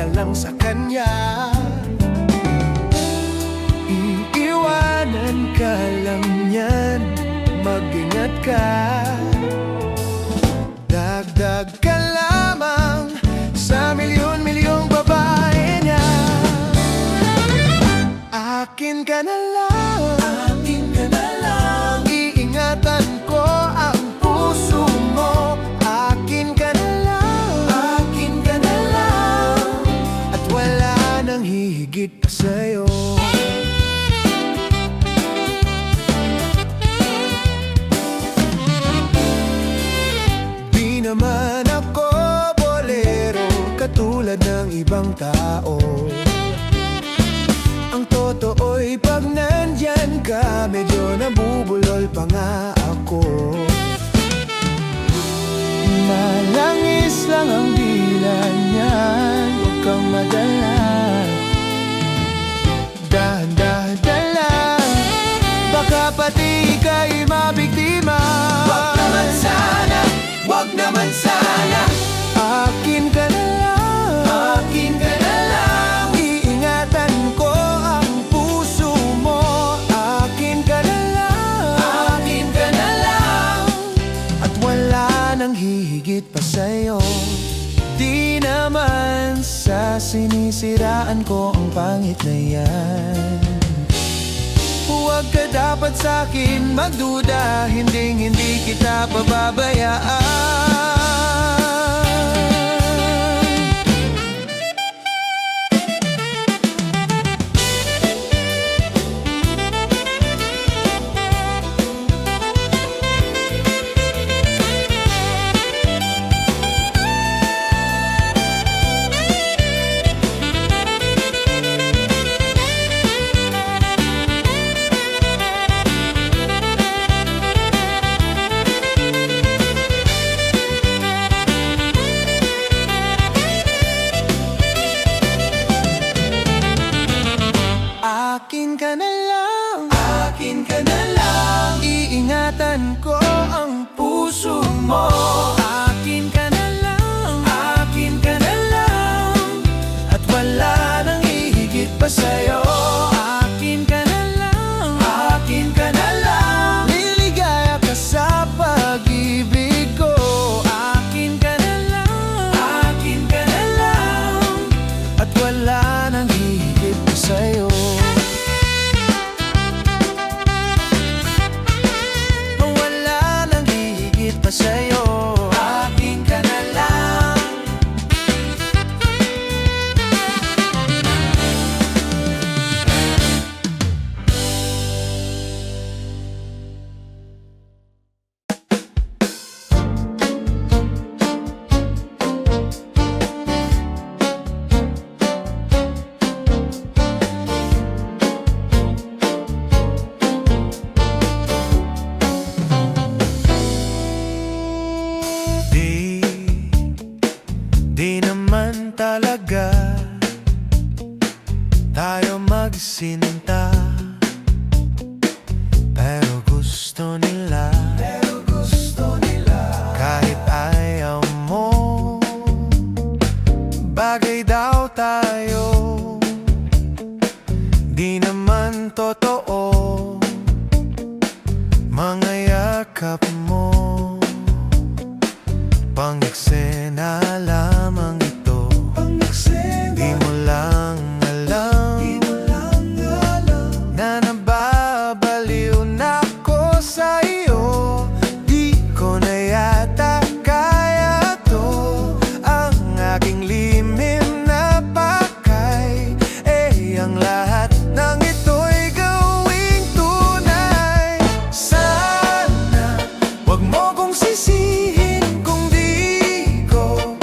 ka lang sa kanya. Iiwanan ka lang niyan, mag-ingat ka. Dagdag ka lamang sa milyon-milyong babae niya. Akin ka na lang, akin ka na lang. Iingatan ko ang puso mo. Akin ka na lang, akin ka na lang. At wala nang hihigit pa sa'yo. Di naman ako bolero katulad ng ibang tao. Ang totoo'y pag nandyan ka, medyo nabubulol pa nga ako. Malangis lang ang dila niyan, huwag kang madala. Dahan-dahan lang, baka pati ika'y mabiktima. Wag naman sana, wag naman sana. Akin ka na lang, Akin ka na lang. iingatan ko ang puso mo. Akin ka na lang, Akin ka na lang. at wala nang hihigit pa sa'yo. Di naman sa sinisiraan ko ang pangit na yan. Huwag ka dapat sa'kin magduda, hindi kita pababayaan. Akin ka na lang, Akin ka na lang. iingatan ko ang puso mo. Akin ka na lang, Akin ka na lang. at wala nang hihigit pa sa'yo. Akin ka na lang, Akin ka na lang. liligaya ka sa pag-ibig ko. Akin ka na lang, Akin ka na lang. at wala nang hihigit pa sa'yo. Wala nang hihigit pa sa'yo. Akin ka na lang. Di naman talaga tayo magsinta, pero gusto nila, kahit ayaw mo, bagay daw tayo. Di naman totoo mga yakap mo, pang-eksena lamang ito. Di mo lang alam na nababaliw na ako sa iyo. Di ko na yata kaya to, ang aking limim na pakay. Ang lahat ng ito'y gawing tunay. Sana wag mo kong sisihin kung di ko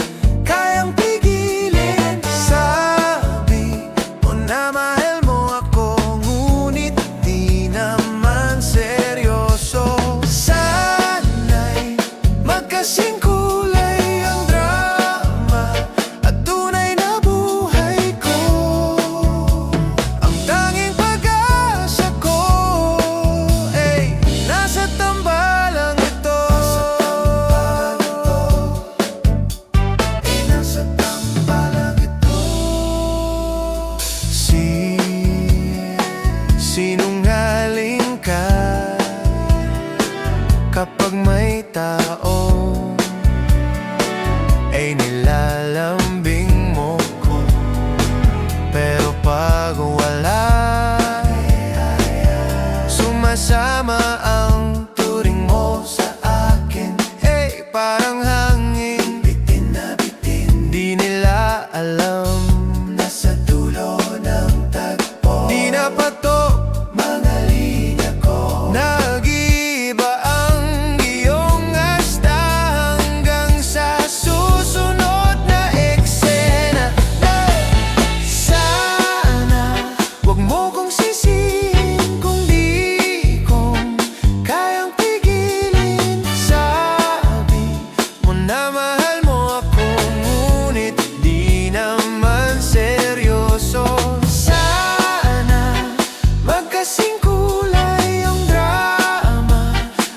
ay nilalambing mo ko. Pero pag wala, sumasama ang turing mo sa akin. Hey, parang hangin, bitin na bitin. Di nila alam, nasa dulo ng tagpo. Di na patok mga linya ko. Nag-iiba ang iyong asta hanggang sa susunod na eksena. Sana wag mo kong sisihin kung di ko kayang pigilin. Sabi mo na mahal mo ako, ngunit di naman seryoso. Sana magkasing kulay ang drama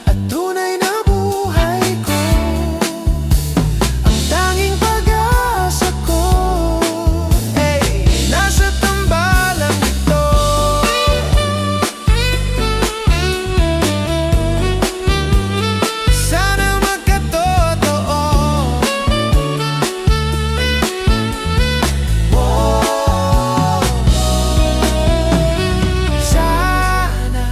at tunay na buhay ko. Ang tanging pag-asa ko ay nasa tambalang ito. Sana magkatotoo. Sana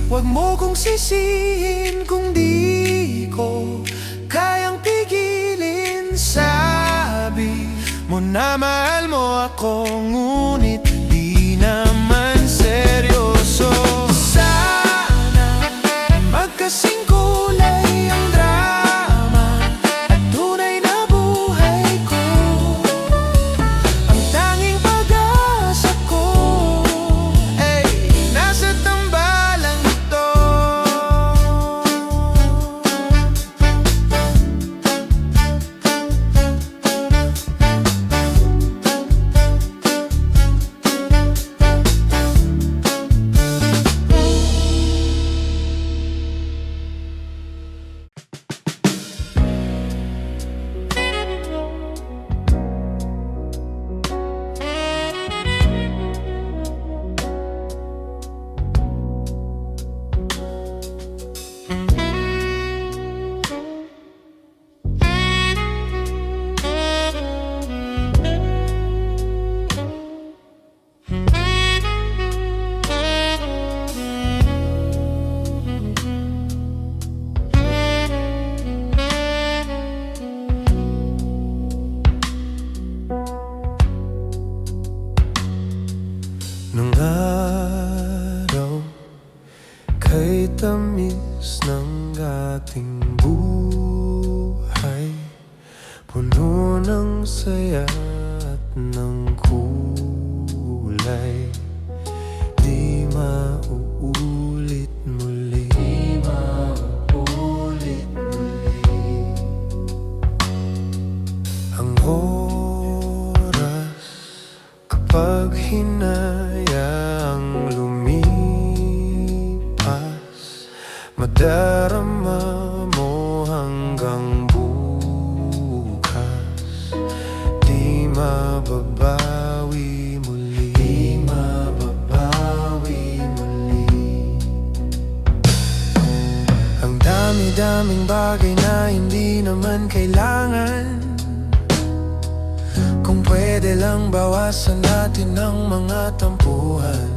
wag mo kong sisihin kung di ko kayang pigilin. Sabi mo na mahal mo ako, ngunit di naman seryoso. Sana magkasing kulay ang drama at tunay na buhay ko. Ang tanging pag-asa ko ay nasa tambalang ito. Nung araw kay tamis ng ating buhay, puno ng saya at ng kulay. Di mauulit muli, di mauulit muli. Ang oras kapag hinayang lumipas, madarama mo hanggang bukas. Di mababawi muli, di mababawi muli. Ang dami-daming bagay na hindi naman kailangan. Kung pwede lang bawasan natin ang mga tampuhan.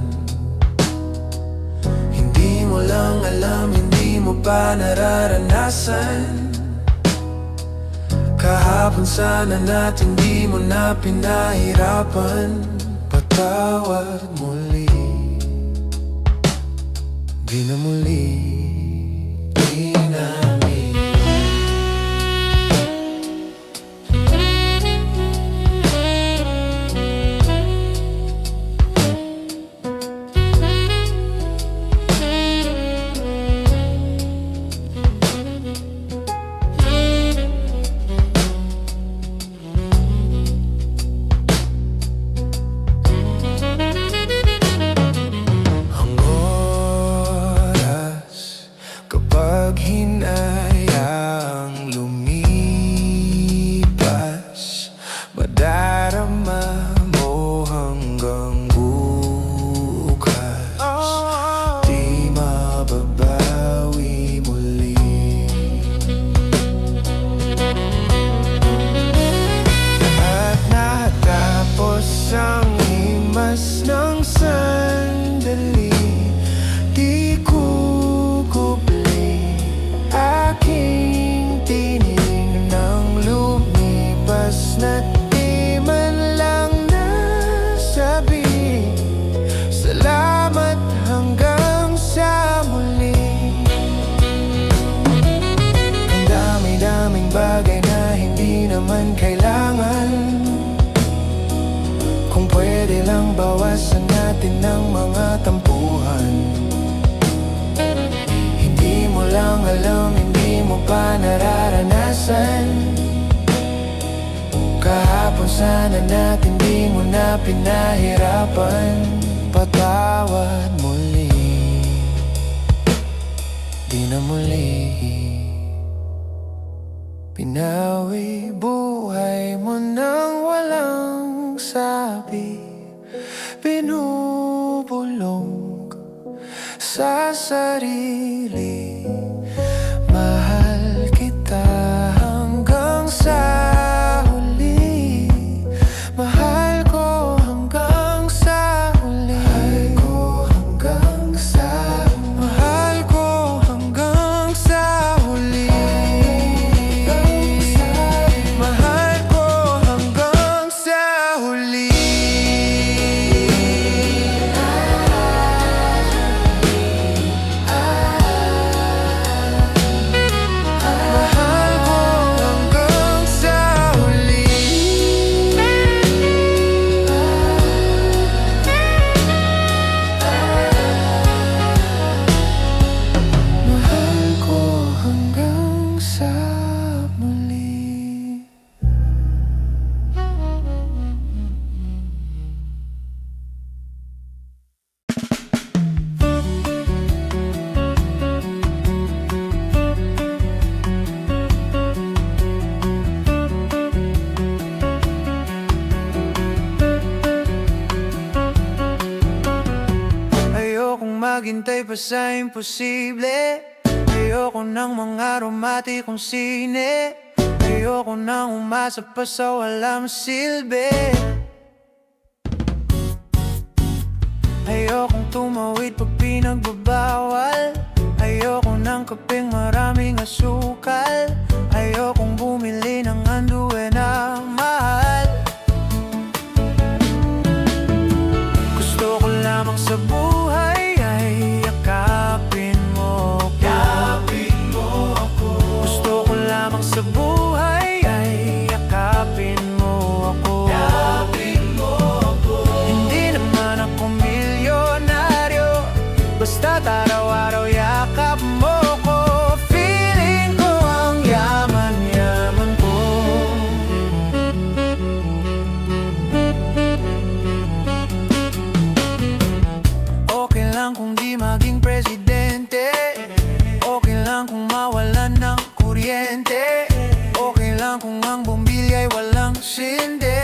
Hindi mo lang alam, hindi mo pa nararanasan. Kahapon sana natin di mo na pinahirapan. Patawad muli, di na muli, di na muli. naman kailangan. Kung pwede lang bawasan natin ng mga tampuhan. Hindi mo lang alam, hindi mo pa nararanasan. Kahapon sana natin di mo na pinahirapan. Patawad muli, di na muli. Pinawi buhay mo nang walang sabi. Binubulong sa sarili. Mahal kita hanggang sa huli. Mahal ko hanggang sa huli. Mahal ko hanggang sa huli. Mahal ko hanggang sa huli. Mahal ko hanggang sa huli. Mahal ko hanggang sa huli. Mahal ko hanggang sa muli. Ayokong maghintay pa sa imposible. Ayoko ng mga romantikong sine. Ayoko nang umasa pa sa walang silbi. Ayokong tumawid pag pinagbabawal. Ayoko ng kapeng maraming asukal. Ayokong bumili ng anduwe na mahal. Gusto ko lamang sa buhay ay yakapin mo ako. Gusto ko lamang sa buhay ay yakapin mo ako. Hindi naman ako milyonaryo, basta't araw-araw yakap mo ko. Feeling ko ang yaman-yaman ko. Okay lang kung di maging presidente. Okay lang kung mawalan ng kuryente. Okay lang kung ang bumbilya ay walang sinde.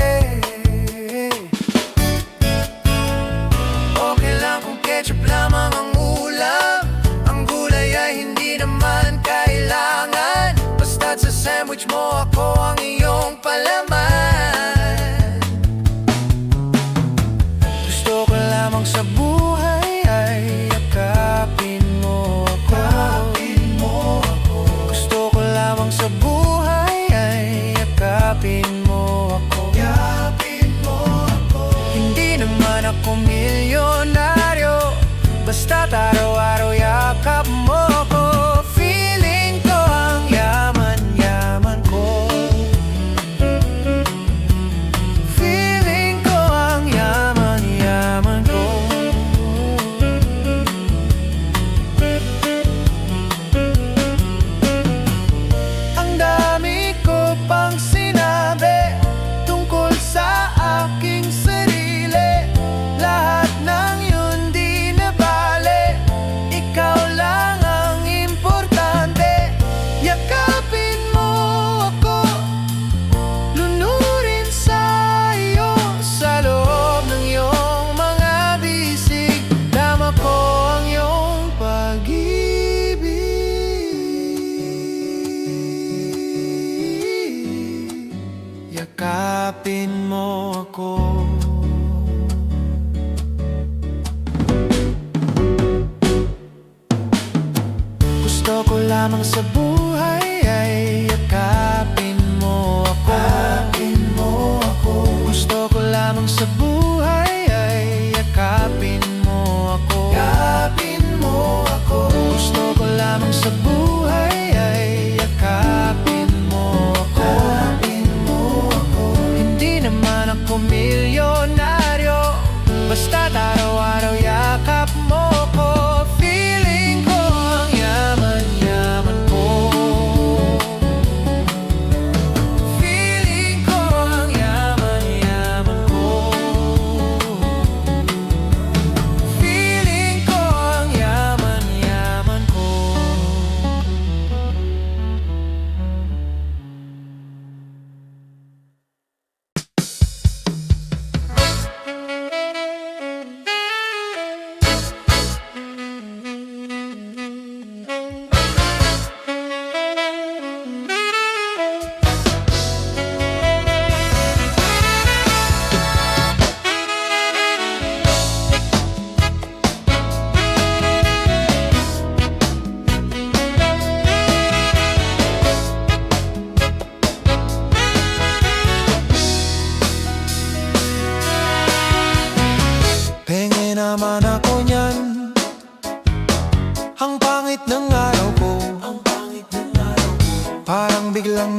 Okay lang kung ketchup lamang ang ulam. Ang gulay ay hindi naman kailangan. Basta't sa sandwich mo ako ang iyong palaman. Gusto ko lamang sa buhay ay yakapin mo ako. Gusto ko lamang sa buhay ay yakapin mo ako. Hindi naman ako milyonaryo, basta't araw-araw yakap mo ko. Feeling ko ang yaman-yaman ko. Feeling ko ang yaman-yaman ko. Ang dami ko pang sinabi tungkol sa aking sarili. Lahat ng yun di na bale. Ikaw lang ang importante. Yakapin mo ako, lunurin sa iyo. Sa loob ng iyong mga bisig, dama ko ang iyong pag-ibig. Yakapin mo ako. Gusto ko lamang sa buhay ay yakapin mo ako. Gusto ko lamang sa buhay ay yakapin mo ako. Gusto ko lamang sa buhay ay yakapin mo ako.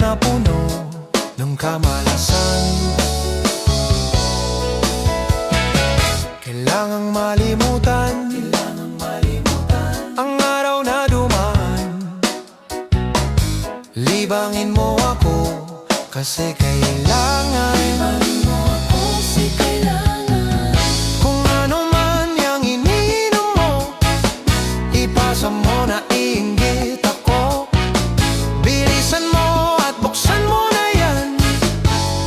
na puno ng kamalasan. Kailangang malimutan ang araw na dumaan. Libangin mo ako kasi kailangan. Kung ano man yang iniinom mo, ipasa mo na iinggit ako. Bilisan mo at buksan mo na yan,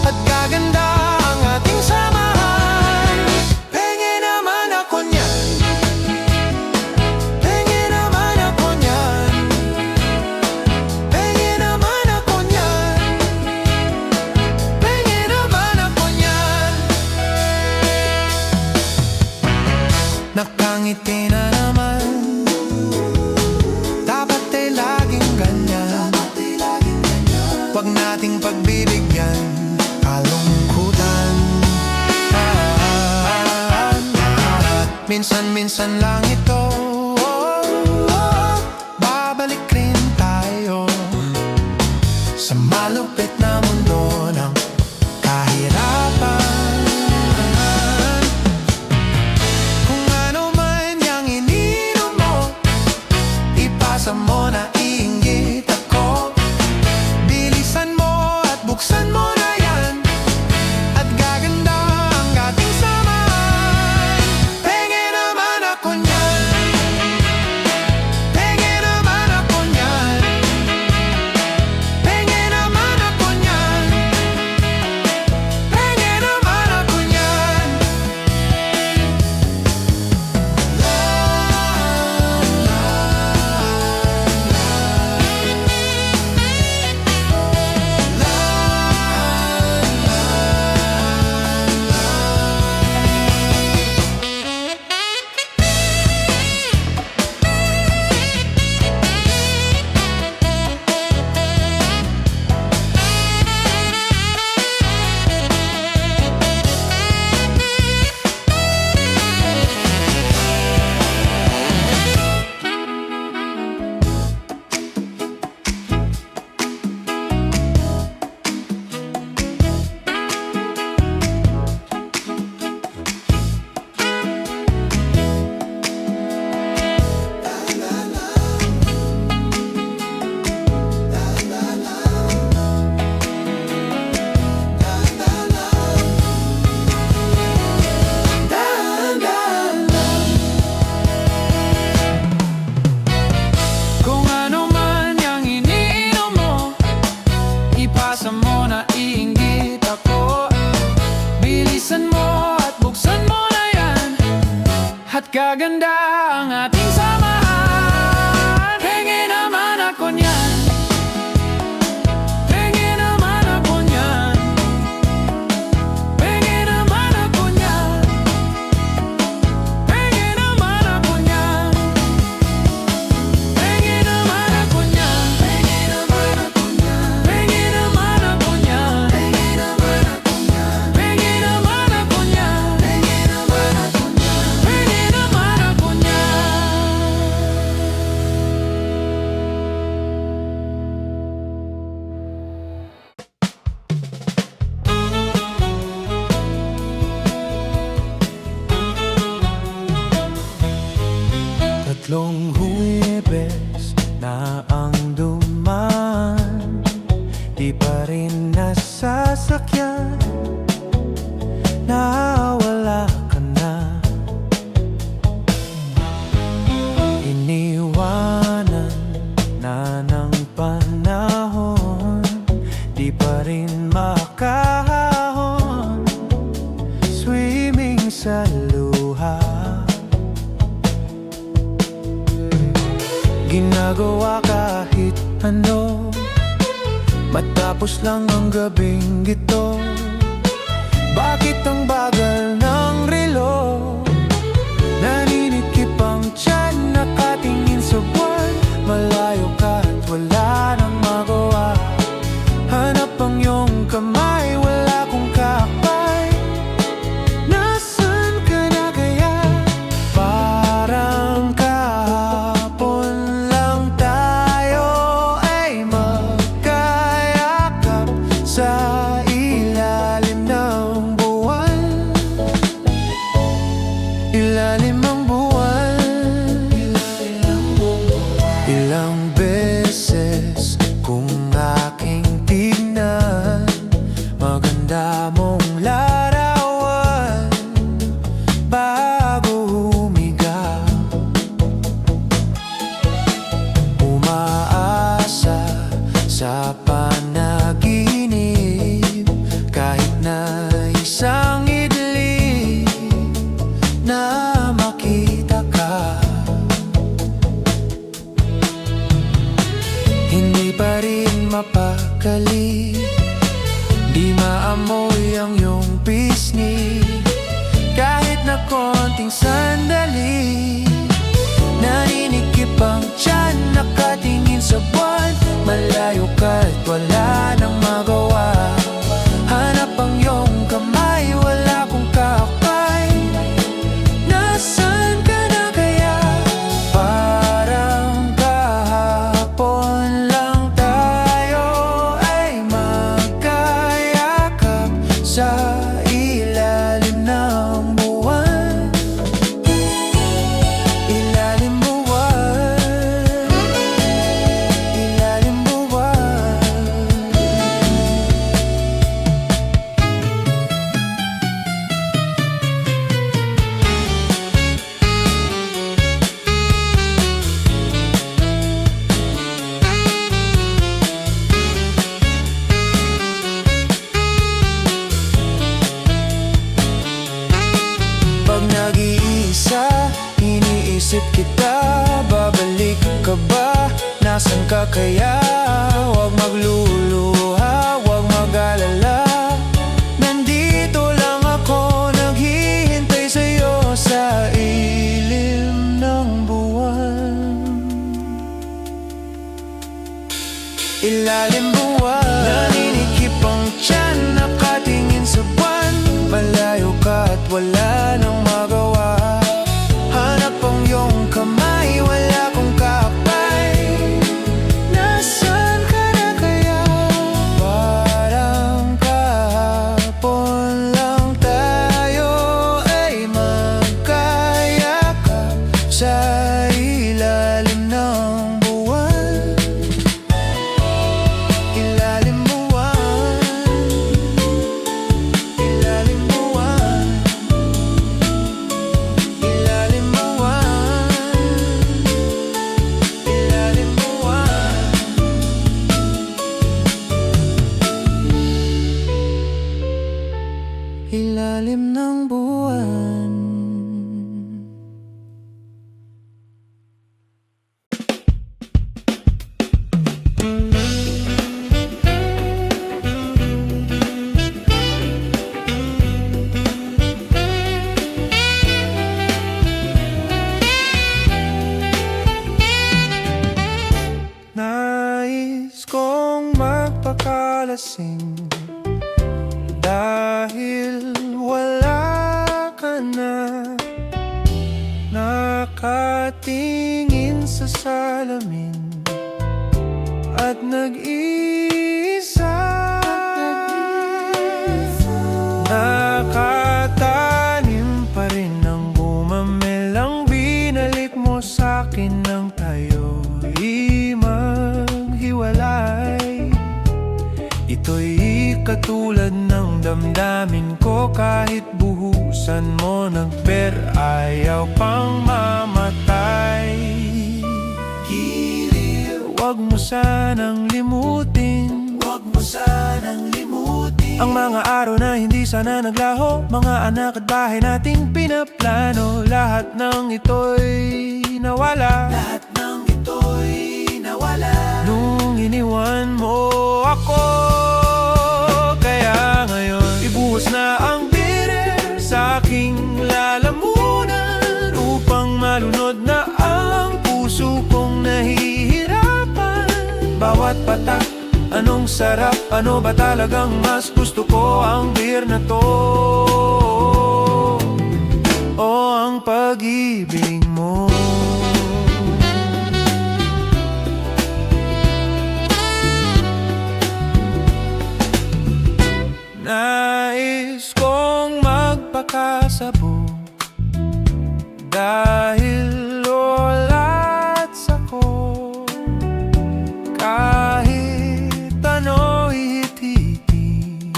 at gaganda ang ating samahan. Pengen naman ako niyan, pengen naman ako niyan, pengen naman ako niyan, pengen naman ako niyan. Nakangiti na naman, dapat ay laging ganyan. Huwag nating pagbibigyan kalungkutan. Minsan-minsan lang ito, babalik rin tayo sa malupit na mundo ng kahirapan. Kung ano man yang ininom mo, ipasa mo na iinggit ako. Bilisan mo at buksan mo na yan, at gaganda ang ating samahan. Pengen naman ako niyan, pengen naman ako niyan, pengen naman ako niyan, pengen naman ako niyan. Kung ano man yang iniinom mo, ipasa mo na iinggit ako. Bilisan mo at buksan mo na yan, at gaganda ang ating samahan. Pengen naman ako niyan, pengen naman ako niyan, pengen naman ako niyan, pengen naman ako niyan, pengen naman ako niyan, pengen naman ako niyan, pengen naman ako niyan, pengen naman ako niyan, pengen naman ako niyan, pengen naman ako niyan, pengen naman ako niyan. Tatlong Huwebes na ang dumaan, di pa rin nasasakyan, nawala ka na. Iniwanan na ng panahon, di pa rin makahahon, swimming sa luha. Ginagawa kahit ano, matapos lang ang gabing ito. Bakit ang bagal ng relo? Naninikip ang tiyan, nakatingin sa buwan. Malayo ka at wala nang magawa. Hanap ang iyong kamay, wala kong kakay. Nasaan ka na kaya? Parang kahapon lang tayo ay magkayakan. Di maamoy ang iyong pisngi kahit na konting sandali. Naninikip ang tiyan, nakatingin sa buwan. Malayo ka't wala nang magawa. Hanap ang iyong kamay, wala kong kakay. Nasaan ka na kaya? Parang kahapon lang tayo ay magkayakap sa ilalim ng buwan. Ilalim buwan, ilalim buwan. Pag nag-iisa, iniisip kita. Babalik ka ba? Nasaan ka kaya? Huwag magluluha, huwag mag-alala. Nandito lang ako, naghihintay sa'yo sa ilim ng buwan. Ilalim buwan. Naninikip ang tiyan, nakatingin sa buwan. Malayo ka at wala nang magawa. Hanap ang iyong kamay, wala kong kapay. Nasaan ka na kaya? Parang kahapon lang tayo ay magkayakap sa ilalim ng buwan. Ilalim buwan, ilalim buwan, ilalim buwan, ilalim buwan. Ilalim ng buwan. Nais kong magpakalasing dahil wala ka na. Nakatingin sa salamin at nag-iisa. Nakatanim pa rin ng bumamelang binalik mo sa'kin nang tayo'y maghiwalay. Ito'y katulad ng damdamin ko, kahit buhusan mo ayaw pang mamatay. Giliw, huwag mo sanang limutin, huwag mo sanang limutin ang mga araw na hindi sana naglaho, mga anak at bahay nating pinaplano. Lahat ng ito'y nawala, lahat ng ito'y nawala nung iniwan mo ako. Kaya ngayon, ibuhos na ang bitter sa aking lalamunan, upang malunod na ang puso kong nahihirapan. Bawat patak, anong sarap, ano ba talagang mas gusto ko, ang beer na to o ang pag-ibig mo? Nais kong magpakasabog dahil ulat ako. Kahit ano ihit-hiti,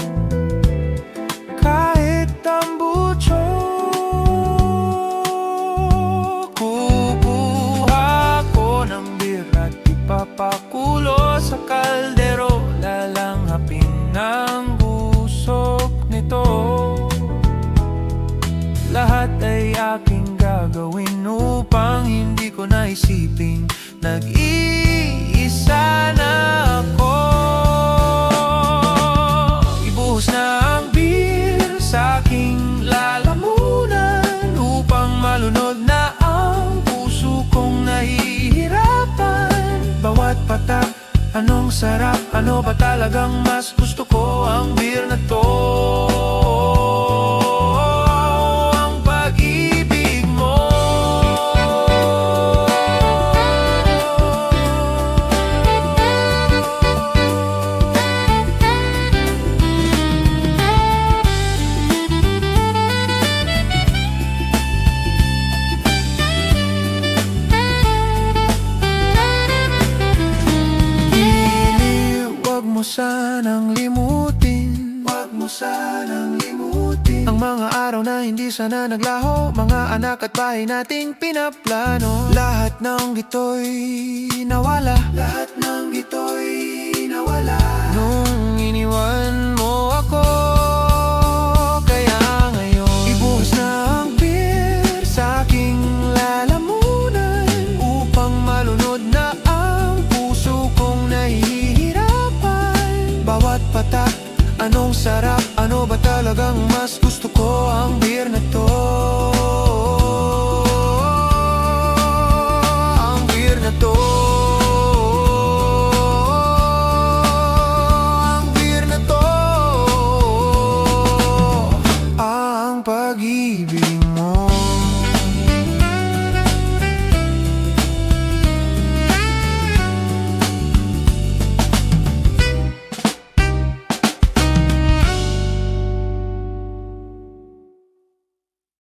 kahit tambucho, kukuha ko ng bira at ipapakulo sa kaldero. Lalanghapin ng busok nito, lahat ay aking gagawin upang hindi ko naisiping nag-iisa na ako. sarap, ano ba talagang mas gusto ko? Ang beer na to, ang pag-ibig mo. Huwag mo sanang limutin, huwag mo sanang limutin ang mga araw na hindi sana naglaho, mga anak at bahay nating pinaplano. Lahat ng ito'y nawala, lahat ng ito'y nawala nung iniwan mo ako. Kaya ngayon, ibuhos na ang beer sa aking lalamunan, upang malunod na ang puso kong nahihirapan. Bawat patak, anong sarap, ano ba talagang mas gusto ko? Ang beer na to,